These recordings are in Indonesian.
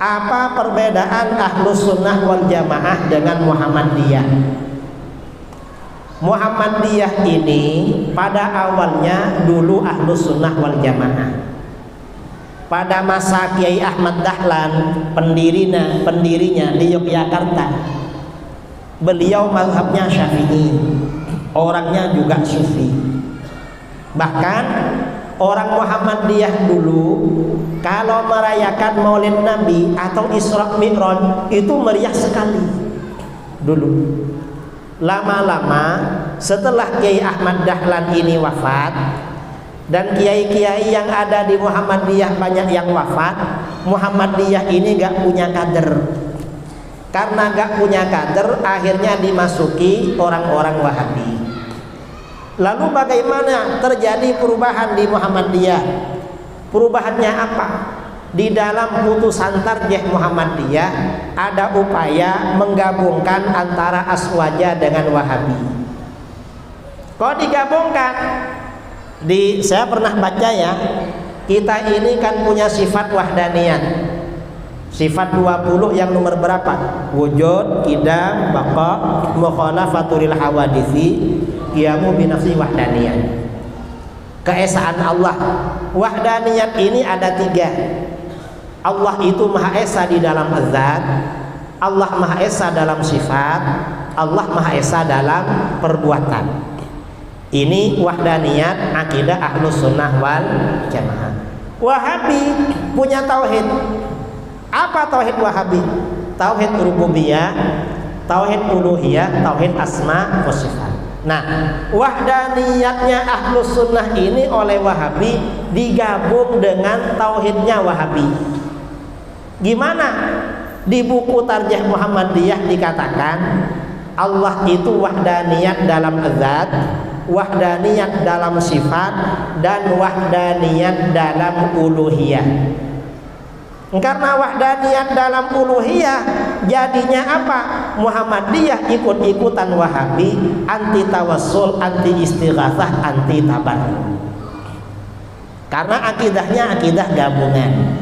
Apa perbedaan Ahlus Sunnah wal Jamaah dengan Muhammadiyah? Muhammadiyah ini pada awalnya dulu Ahlus Sunnah wal Jamaah. Pada masa Kiai Ahmad Dahlan, pendirinya di Yogyakarta, beliau mazhabnya Syafi'i, orangnya juga Sufi. Bahkan orang Muhammadiyah dulu kalau merayakan Maulid Nabi atau Isra Mi'raj itu meriah sekali dulu. Lama-lama setelah Kiai Ahmad Dahlan ini wafat dan kiai-kiai yang ada di Muhammadiyah banyak yang wafat, Muhammadiyah ini gak punya kader. Karena gak punya kader, akhirnya dimasuki orang-orang Wahabi. Lalu bagaimana terjadi perubahan di Muhammadiyah? Perubahannya apa? Di dalam putusan tarjih Muhammadiyah ada upaya menggabungkan antara Aswaja dengan Wahabi. Kok digabungkan? Saya pernah baca ya, kita ini kan punya sifat wahdaniyat, sifat 20 yang nomor berapa? Wujud, qidam, baqa, mukhalafatul hawaditsi, qiyamu binafsi wahdaniyat. Keesaan Allah. Wahdaniyat ini ada 3. Allah itu Maha Esa di dalam zat, Allah Maha Esa dalam sifat, Allah Maha Esa dalam perbuatan. Ini wahdaniyat akidah Ahlus Sunnah wal Jamaah. Wahabi punya tauhid. Apa tauhid Wahabi? Tauhid rububiyah, tauhid uluhiyah, tauhid asma wa sifat. Nah, wahdaniyatnya Ahlus Sunnah ini oleh Wahabi digabung dengan tauhidnya Wahabi. Gimana? Di buku Tarjih Muhammadiyah dikatakan Allah itu wahdaniyat dalam zat, wahdaniyat dalam sifat, dan wahdaniyat dalam uluhiyah. Karena wahdaniyat dalam uluhiyah jadinya apa? Muhammadiyah ikut-ikutan Wahabi, anti tawassul, anti istighatsah, anti tabarruk. Karena akidahnya akidah gabungan.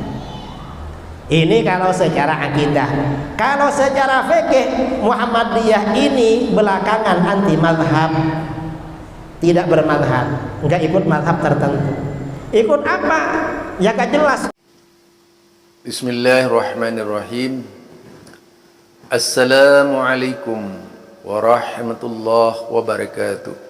Ini kalau secara akidah. Kalau secara fikih, Muhammadiyah ini belakangan anti mazhab, tidak bermadhab, enggak ikut mazhab tertentu. Ikut apa? Ya gak jelas. Bismillahirrahmanirrahim. Assalamualaikum warahmatullahi wabarakatuh.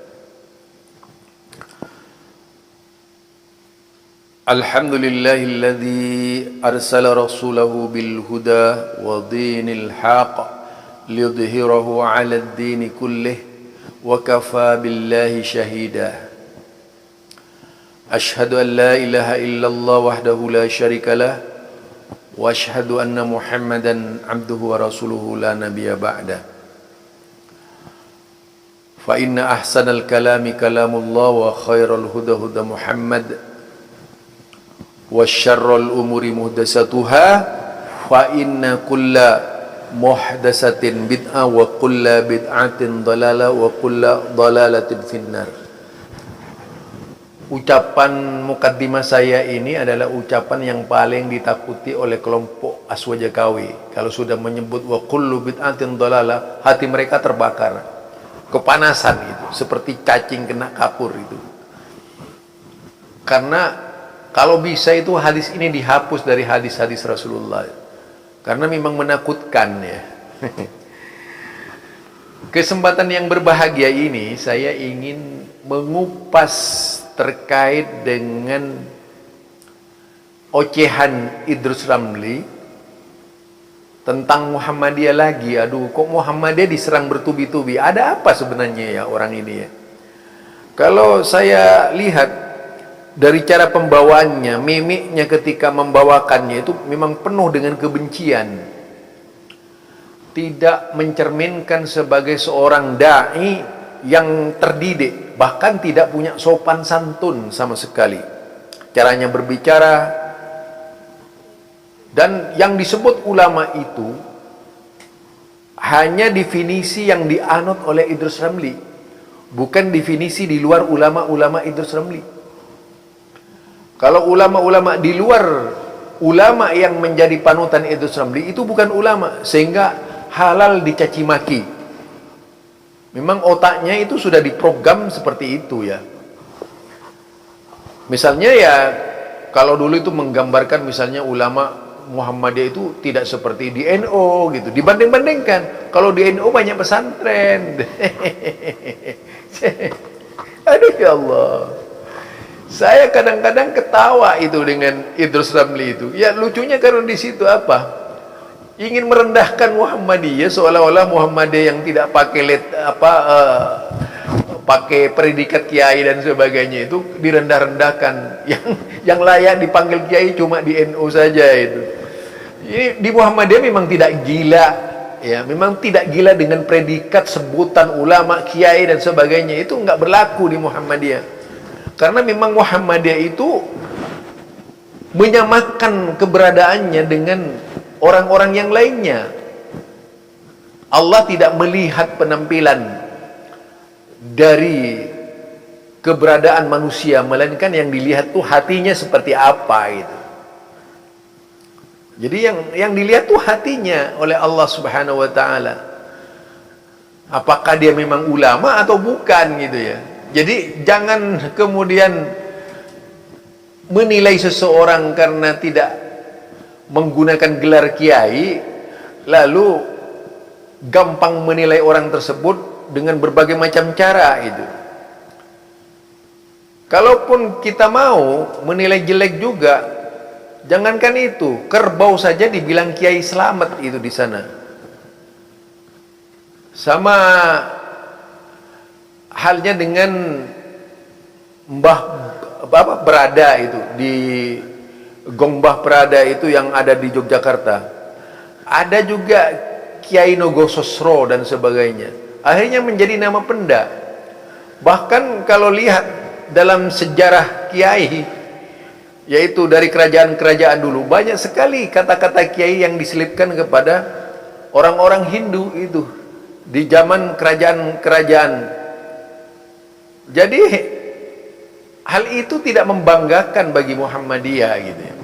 Alhamdulillahilladzi arsala rasulahu bil huda wa dinil haqq liyudhhirahu 'alad dini kullih wa kafa billahi shahida. Ashhadu an la ilaha illallah wahdahu la syarika lah wa ashhadu anna Muhammadan abduhu wa rasuluhu la nabiyya ba'da. Fa inna ahsanal kalami kalamullah wa khairal huda huda Muhammad wa syarrul umuri muhdatsatuha fa inna kulla muhdatsatin bid'ah wa kulla bid'atin dhalalah wa kulla dhalalatin finnar. Ucapan mukaddimah saya ini adalah ucapan yang paling ditakuti oleh kelompok Aswaja KW. Kalau sudah menyebut wa kullu bid'atin dhalalah, hati mereka terbakar, kepanasan itu, seperti cacing kena kapur itu. Karena kalau bisa itu hadis ini dihapus dari hadis-hadis Rasulullah, karena memang menakutkan ya. Kesempatan yang berbahagia ini saya ingin mengupas terkait dengan ocehan Idrus Ramli tentang Muhammadiyah lagi. Aduh, kok Muhammadiyah diserang bertubi-tubi? Ada apa sebenarnya ya orang ini ya? Kalau saya lihat dari cara pembawaannya, mimiknya ketika membawakannya itu memang penuh dengan kebencian. Tidak mencerminkan sebagai seorang da'i yang terdidik, bahkan tidak punya sopan santun sama sekali. Caranya berbicara, dan yang disebut ulama itu hanya definisi yang dianut oleh Idrus Ramli, bukan definisi di luar ulama-ulama Idrus Ramli. Kalau ulama-ulama di luar ulama yang menjadi panutan Idrus Ramli itu bukan ulama, sehingga halal dicaci maki. Memang otaknya itu sudah diprogram seperti itu ya. Misalnya ya, kalau dulu itu menggambarkan misalnya ulama Muhammadiyah itu tidak seperti di NU gitu, dibanding-bandingkan. Kalau di NU banyak pesantren. Aduh ya Allah, saya kadang-kadang ketawa itu dengan Idrus Ramli itu. Ya lucunya karena di situ apa? Ingin merendahkan Muhammadiyah, seolah-olah Muhammadiyah yang tidak pakai pakai predikat kiai dan sebagainya itu direndah-rendahkan. Yang layak dipanggil kiai cuma di NU saja itu. Ini di Muhammadiyah memang tidak gila, ya, memang tidak gila dengan predikat sebutan ulama, kiai dan sebagainya, itu nggak berlaku di Muhammadiyah. Karena memang Muhammadiyah itu menyamakan keberadaannya dengan orang-orang yang lainnya. Allah tidak melihat penampilan dari keberadaan manusia, melainkan yang dilihat tuh hatinya seperti apa itu. Jadi yang dilihat tuh hatinya oleh Allah Subhanahu wa taala. Apakah dia memang ulama atau bukan gitu ya. Jadi jangan kemudian menilai seseorang karena tidak menggunakan gelar kiai, lalu gampang menilai orang tersebut dengan berbagai macam cara itu. Kalaupun kita mau menilai jelek juga, jangankan itu, kerbau saja dibilang kiai selamat itu di sana. Sama halnya dengan Mbah Berada itu, di Gong Mbah Berada itu yang ada di Yogyakarta. Ada juga Kiai Nogososro dan sebagainya. Akhirnya menjadi nama penda. Bahkan kalau lihat dalam sejarah kiai, yaitu dari kerajaan-kerajaan dulu, banyak sekali kata-kata kiai yang diselipkan kepada orang-orang Hindu itu di zaman kerajaan-kerajaan. Jadi hal itu tidak membanggakan bagi Muhammadiyah gitu ya.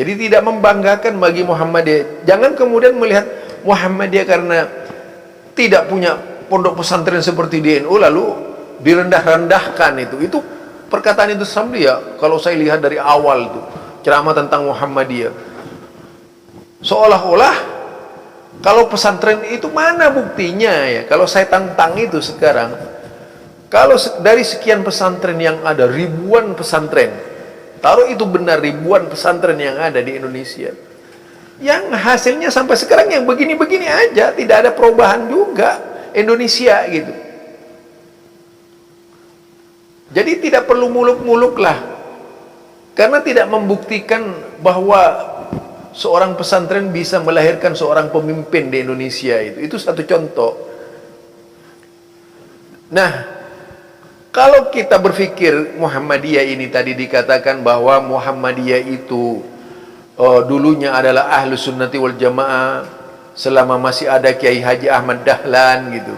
Jadi tidak membanggakan bagi Muhammadiyah. Jangan kemudian melihat Muhammadiyah karena tidak punya pondok pesantren seperti di NU lalu direndah-rendahkan itu. Itu perkataan itu Ramli ya, kalau saya lihat dari awal itu ceramah tentang Muhammadiyah, seolah-olah kalau pesantren itu mana buktinya ya. Kalau saya tantang itu sekarang, kalau dari sekian pesantren yang ada, ribuan pesantren, taruh itu benar ribuan pesantren yang ada di Indonesia, yang hasilnya sampai sekarang yang begini-begini aja, tidak ada perubahan juga Indonesia gitu. Jadi tidak perlu muluk-muluk lah, karena tidak membuktikan bahwa seorang pesantren bisa melahirkan seorang pemimpin di Indonesia itu satu contoh. Nah, kalau kita berpikir Muhammadiyah ini tadi dikatakan bahwa Muhammadiyah itu dulunya adalah Ahlus Sunnati wal Jamaah selama masih ada Kiai Haji Ahmad Dahlan gitu.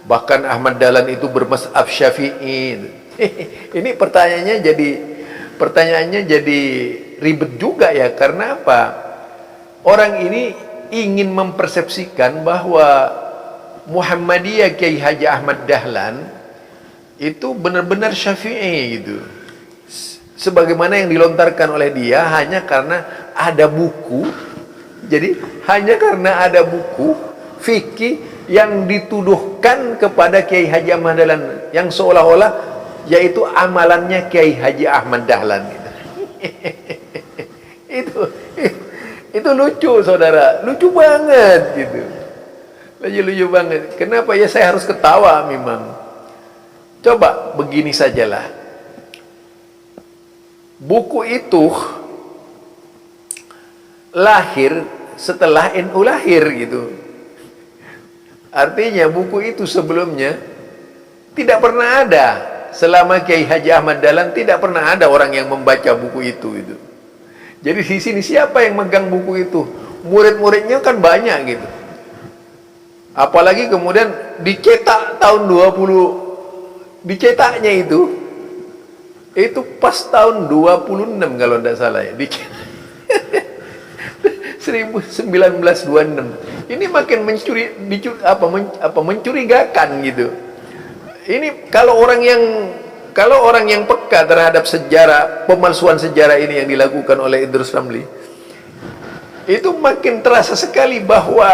Bahkan Ahmad Dahlan itu bermazhab Syafi'i. Ini pertanyaannya jadi ribet juga ya. Karena apa? Orang ini ingin mempersepsikan bahwa Muhammadiyah Kiai Haji Ahmad Dahlan itu benar-benar Syafi'i gitu. Sebagaimana yang dilontarkan oleh dia hanya karena ada buku. Jadi hanya karena ada buku fikih yang dituduhkan kepada Kiai Haji Ahmad Dahlan, yang seolah-olah yaitu amalannya Kiai Haji Ahmad Dahlan gitu. itu lucu saudara, lucu banget gitu. Lucu banget. Kenapa ya saya harus ketawa memang. Coba begini sajalah. Buku itu lahir setelah NU lahir gitu. Artinya buku itu sebelumnya tidak pernah ada. Selama Kiai Haji Ahmad Dahlan tidak pernah ada orang yang membaca buku itu. Jadi di sini siapa yang megang buku itu? Murid-muridnya kan banyak gitu. Apalagi kemudian dicetak tahun 20, dicetaknya itu pas tahun 26 kalau tidak salah ya. 1926. Ini makin mencurigakan gitu. Ini kalau orang yang peka terhadap sejarah, pemalsuan sejarah ini yang dilakukan oleh Idrus Ramli, itu makin terasa sekali bahwa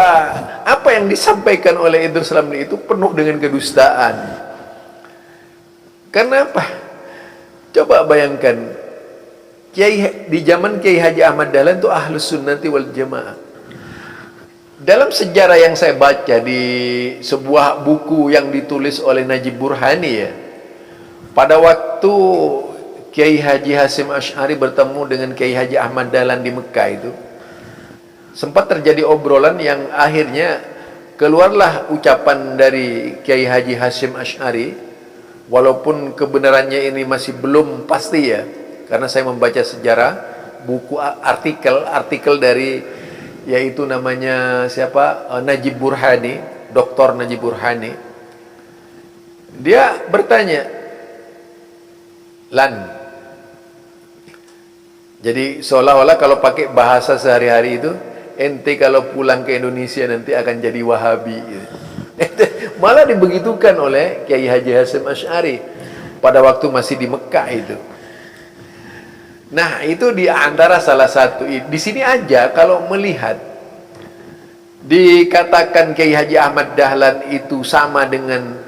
apa yang disampaikan oleh Idrus Ramli itu penuh dengan kedustaan. Kenapa? Coba bayangkan, di zaman Kiai Haji Ahmad Dahlan itu Ahlus Sunnati wal Jamaah. Dalam sejarah yang saya baca di sebuah buku yang ditulis oleh Najib Burhani ya, pada waktu Kiai Haji Hasim Asy'ari bertemu dengan Kiai Haji Ahmad Dahlan di Mekah itu, sempat terjadi obrolan yang akhirnya keluarlah ucapan dari Kiai Haji Hasim Asy'ari, walaupun kebenarannya ini masih belum pasti ya, karena saya membaca sejarah, buku artikel dari, yaitu namanya siapa, Najib Burhani, Dr. Najib Burhani. Dia bertanya, Lan, jadi seolah-olah kalau pakai bahasa sehari-hari itu, ente kalau pulang ke Indonesia nanti akan jadi Wahabi gitu. Malah dibegitukan oleh Kiai Haji Hasim Asy'ari pada waktu masih di Mekah itu. Nah, itu di antara salah satu. Di sini aja kalau melihat dikatakan Kiai Haji Ahmad Dahlan itu sama dengan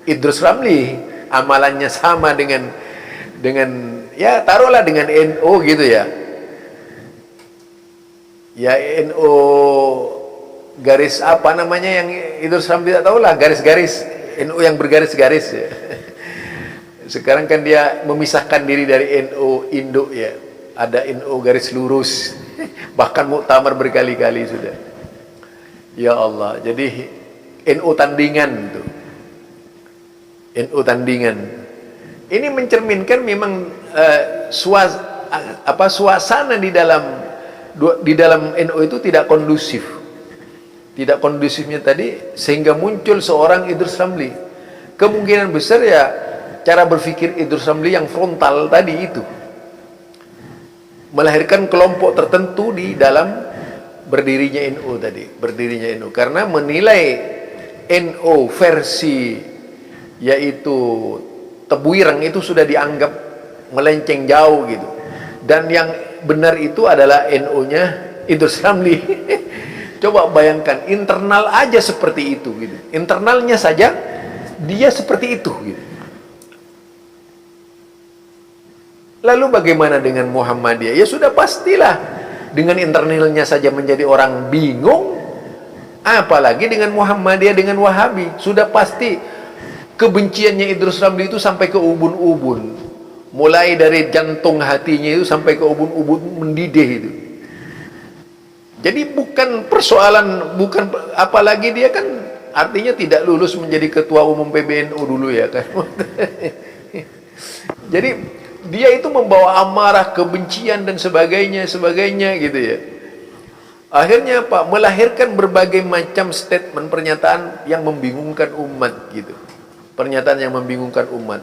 Idrus Ramli, amalannya sama dengan ya taruhlah dengan NU gitu ya. Ya NU garis apa namanya yang Idrus Ramli tidak tahu lah, garis-garis NU yang bergaris-garis ya. Sekarang kan dia memisahkan diri dari NU induk ya. Ada NU garis lurus. Bahkan muktamar berkali-kali sudah. Ya Allah, jadi NU tandingan tuh. NU tandingan. Ini mencerminkan memang suasana di dalam NU itu tidak kondusif. Tidak kondusifnya tadi sehingga muncul seorang Idrus Ramli. Kemungkinan besar ya cara berpikir Idrus Ramli yang frontal tadi itu melahirkan kelompok tertentu di dalam berdirinya NU tadi, berdirinya NU, karena menilai NU versi yaitu Tebu Ireng itu sudah dianggap melenceng jauh gitu, dan yang benar itu adalah NU-nya Idrus Ramli. Coba bayangkan, internal aja seperti itu gitu, internalnya saja dia seperti itu gitu. Lalu bagaimana dengan Muhammadiyah? Ya sudah pastilah dengan internalnya saja menjadi orang bingung, apalagi dengan Muhammadiyah, dengan Wahabi. Sudah pasti kebenciannya Idrus Ramli itu sampai ke ubun-ubun, mulai dari jantung hatinya itu sampai ke ubun-ubun mendidih itu. Jadi bukan persoalan, apalagi dia kan artinya tidak lulus menjadi ketua umum PBNU dulu ya kan. Jadi dia itu membawa amarah, kebencian dan sebagainya gitu ya. Akhirnya apa? Melahirkan berbagai macam statement, pernyataan yang membingungkan umat gitu. Pernyataan yang membingungkan umat.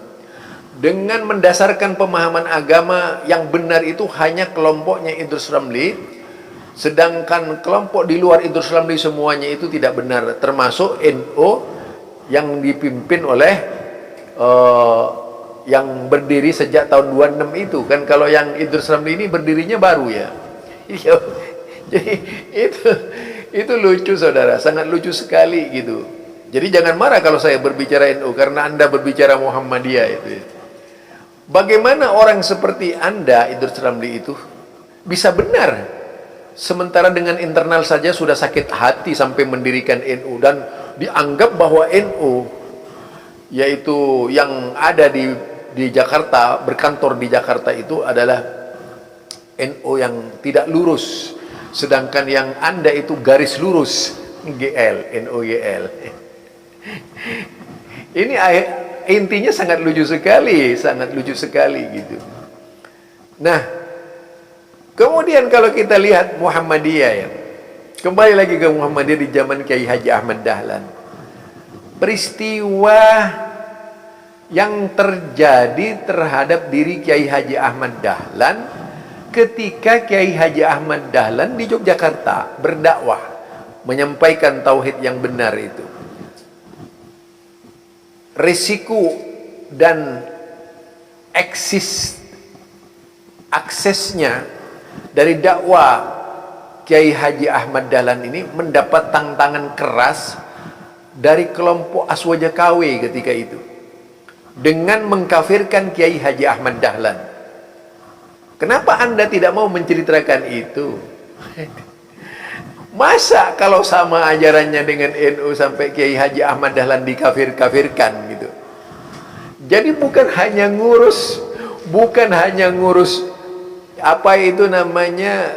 Dengan mendasarkan pemahaman agama yang benar itu hanya kelompoknya Idrus Ramli, sedangkan kelompok di luar Idrus Ramli semuanya itu tidak benar, termasuk NU yang dipimpin oleh yang berdiri sejak tahun 26 itu kan. Kalau yang Idrus Ramli ini berdirinya baru ya. Jadi itu lucu saudara, sangat lucu sekali gitu. Jadi jangan marah kalau saya berbicara NU karena Anda berbicara Muhammadiyah itu. Bagaimana orang seperti Anda, Idrus Ramli itu bisa benar, sementara dengan internal saja sudah sakit hati sampai mendirikan NU, dan dianggap bahwa NU yaitu yang ada di Jakarta, berkantor di Jakarta itu adalah NU yang tidak lurus, sedangkan yang Anda itu garis lurus, GL, NU GL. Ini intinya sangat lucu sekali gitu. Nah, kemudian kalau kita lihat Muhammadiyah ya, kembali lagi ke Muhammadiyah di zaman Kiai Haji Ahmad Dahlan, peristiwa yang terjadi terhadap diri Kiai Haji Ahmad Dahlan ketika Kiai Haji Ahmad Dahlan di Yogyakarta berdakwah, menyampaikan tauhid yang benar itu. Risiko dan aksesnya dari dakwah Kiai Haji Ahmad Dahlan ini mendapat tantangan keras dari kelompok Aswaja KW ketika itu, dengan mengkafirkan Kiai Haji Ahmad Dahlan. Kenapa Anda tidak mau menceritakan itu? Masa kalau sama ajarannya dengan NU sampai Kiai Haji Ahmad Dahlan dikafir-kafirkan gitu. Jadi bukan hanya ngurus apa itu namanya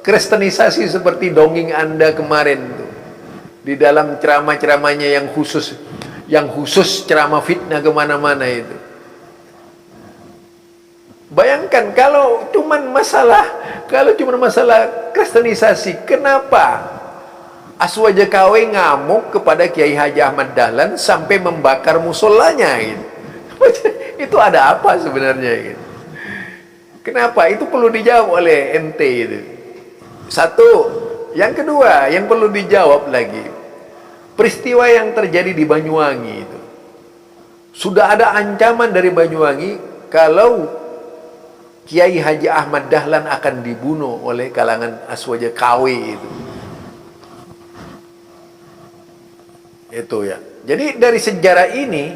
kristenisasi seperti dongeng Anda kemarin tuh. Di dalam ceramah-ceramahnya yang khusus ceramah fitnah kemana-mana itu. Bayangkan kalau cuma masalah kristenisasi, kenapa Aswaja KW ngamuk kepada Kiai Haji Ahmad Dahlan sampai membakar musolanya gitu. Itu ada apa sebenarnya gitu? Kenapa? Itu perlu dijawab oleh MT itu. Satu, yang kedua yang perlu dijawab lagi, peristiwa yang terjadi di Banyuwangi itu. Sudah ada ancaman dari Banyuwangi kalau Kiai Haji Ahmad Dahlan akan dibunuh oleh kalangan Aswaja KW itu. Itu ya. Jadi dari sejarah ini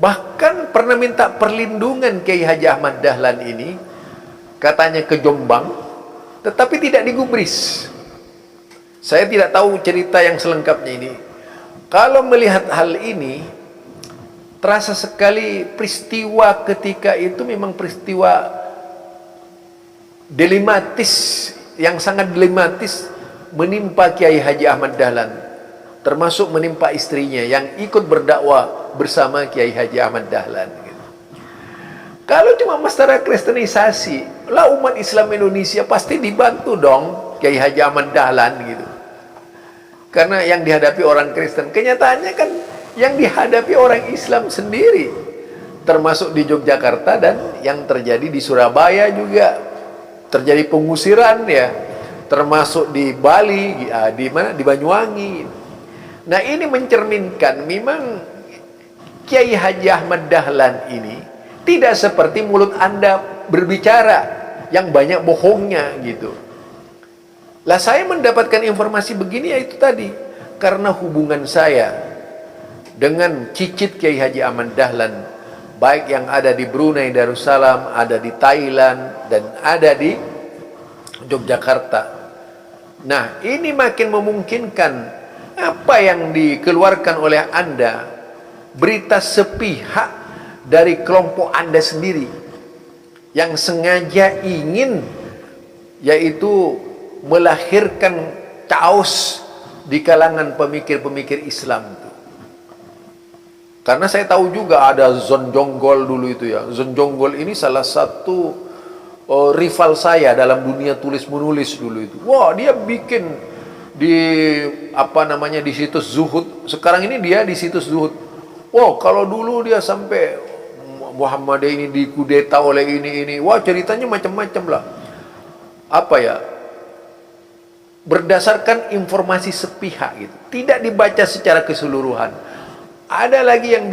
bahkan pernah minta perlindungan Kiai Haji Ahmad Dahlan ini, katanya ke Jombang, tetapi tidak digubris. Saya tidak tahu cerita yang selengkapnya ini. Kalau melihat hal ini, terasa sekali peristiwa ketika itu memang peristiwa dilematis, yang sangat dilematis menimpa Kiai Haji Ahmad Dahlan, termasuk menimpa istrinya yang ikut berdakwah bersama Kiai Haji Ahmad Dahlan. Kalau cuma masalah kristenisasi, lah umat Islam Indonesia pasti dibantu dong Kiai Haji Ahmad Dahlan gitu. Karena yang dihadapi orang Kristen, kenyataannya kan yang dihadapi orang Islam sendiri, termasuk di Yogyakarta dan yang terjadi di Surabaya juga. Terjadi pengusiran ya, termasuk di Bali, di mana, di Banyuwangi. Nah ini mencerminkan memang Kiai Haji Ahmad Dahlan ini tidak seperti mulut Anda berbicara yang banyak bohongnya gitu. Lah saya mendapatkan informasi begini ya itu tadi, karena hubungan saya dengan cicit Kiai Haji Ahmad Dahlan, baik yang ada di Brunei Darussalam, ada di Thailand, dan ada di Yogyakarta. Nah, ini makin memungkinkan apa yang dikeluarkan oleh Anda, berita sepihak dari kelompok Anda sendiri, yang sengaja ingin yaitu melahirkan chaos di kalangan pemikir-pemikir Islam itu. Karena saya tahu juga ada Zon Jonggol dulu itu ya. Zon Jonggol ini salah satu rival saya dalam dunia tulis menulis dulu itu. Wah, dia bikin di di situs Zuhud. Sekarang ini dia di situs Zuhud. Wah, kalau dulu dia sampai Muhammadiyah ini dikudeta oleh ini. Wah, ceritanya macam-macam lah. Berdasarkan informasi sepihak gitu. Tidak dibaca secara keseluruhan. Ada lagi yang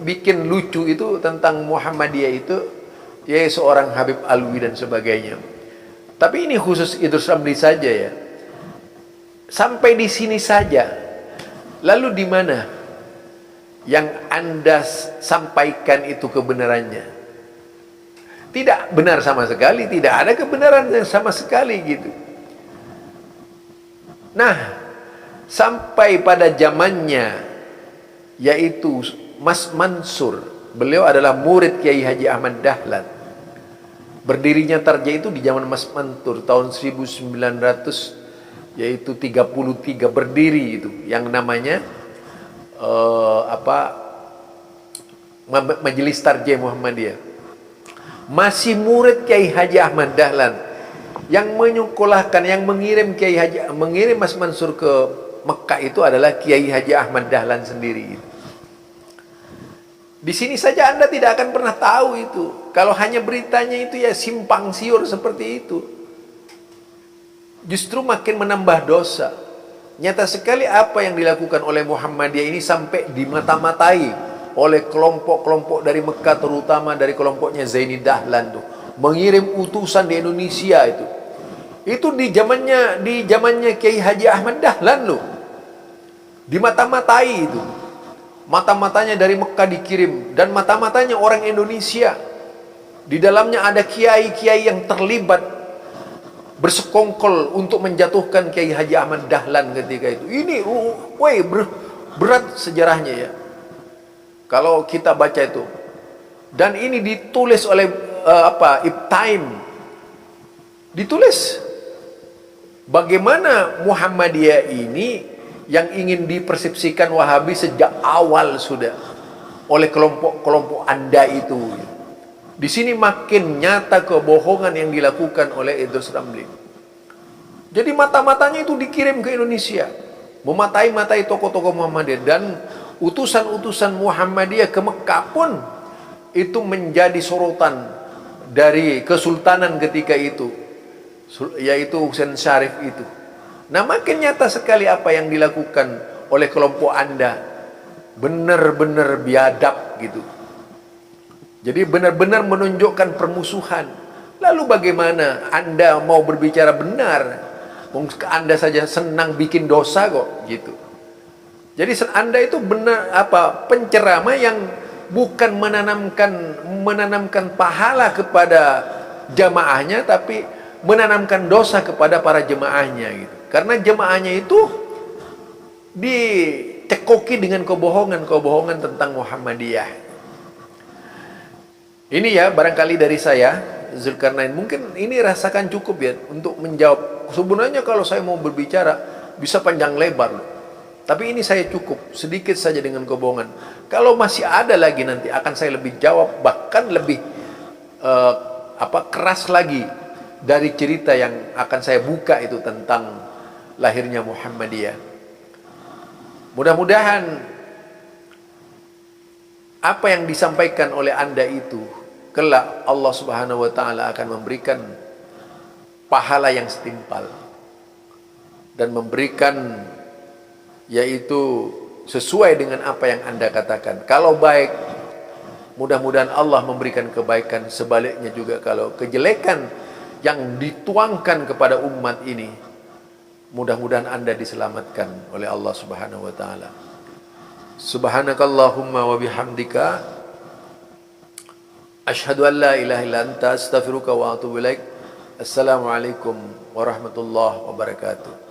bikin lucu itu tentang Muhammadiyah itu, ya seorang Habib Alwi dan sebagainya. Tapi ini khusus Idrus Ramli saja ya. Sampai di sini saja. Lalu di mana yang Anda sampaikan itu kebenarannya? Tidak benar sama sekali, tidak ada kebenaran yang sama sekali gitu. Nah, sampai pada zamannya yaitu Mas Mansur, beliau adalah murid Kiai Haji Ahmad Dahlan. Berdirinya Tarja itu di zaman Mas Mansur tahun 1933 berdiri itu yang namanya Majelis Tarja Muhammadiyah. Masih murid Kiai Haji Ahmad Dahlan. Yang menyekolahkan, yang mengirim Mas Mansur ke Mekah itu adalah Kiai Haji Ahmad Dahlan sendiri. Di sini saja Anda tidak akan pernah tahu itu. Kalau hanya beritanya itu ya simpang siur seperti itu. Justru makin menambah dosa. Nyata sekali apa yang dilakukan oleh Muhammadiyah ini sampai dimata-matai oleh kelompok-kelompok dari Mekah, terutama dari kelompoknya Zaini Dahlan tuh, mengirim utusan di Indonesia itu. Itu di zamannya Kiai Haji Ahmad Dahlan loh. Dimata-matai itu. Mata-matanya dari Mekah dikirim dan mata-matanya orang Indonesia. Di dalamnya ada kiai-kiai yang terlibat bersekongkol untuk menjatuhkan Kiai Haji Ahmad Dahlan ketika itu. Ini berat sejarahnya ya. Kalau kita baca itu. Dan ini ditulis oleh Ibtaim. Ditulis bagaimana Muhammadiyah ini yang ingin dipersepsikan Wahabi sejak awal sudah oleh kelompok-kelompok Anda itu. Di sini makin nyata kebohongan yang dilakukan oleh Idrus Ramli. Jadi mata-matanya itu dikirim ke Indonesia, mematai-matai tokoh-tokoh Muhammadiyah, dan utusan-utusan Muhammadiyah ke Mekah pun itu menjadi sorotan dari kesultanan ketika itu, yaitu Husain Syarif itu. Nah, makin nyata sekali apa yang dilakukan oleh kelompok Anda, benar-benar biadab gitu. Jadi benar-benar menunjukkan permusuhan. Lalu bagaimana Anda mau berbicara benar? Anda saja senang bikin dosa kok gitu. Jadi Anda itu benar penceramah yang bukan menanamkan pahala kepada jamaahnya, tapi menanamkan dosa kepada para jemaahnya gitu. Karena jemaahnya itu dicekoki dengan kebohongan tentang Muhammadiyah. Ini ya barangkali dari saya, Zulkarnain. Mungkin ini rasakan cukup ya untuk menjawab. Sebenarnya kalau saya mau berbicara bisa panjang lebar loh. Tapi ini saya cukup sedikit saja dengan kebohongan. Kalau masih ada lagi nanti akan saya lebih jawab, bahkan lebih keras lagi dari cerita yang akan saya buka itu tentang lahirnya Muhammadiyah. Mudah-mudahan apa yang disampaikan oleh Anda itu kelak Allah Subhanahu wa taala akan memberikan pahala yang setimpal dan memberikan yaitu sesuai dengan apa yang Anda katakan. Kalau baik, mudah-mudahan Allah memberikan kebaikan. Sebaliknya juga kalau kejelekan yang dituangkan kepada umat ini, mudah-mudahan Anda diselamatkan oleh Allah Subhanahu wa taala. Subhanakallahumma wa bihamdika asyhadu an la ilaha illa anta astaghfiruka wa atubu ilaik. Assalamualaikum warahmatullahi wabarakatuh.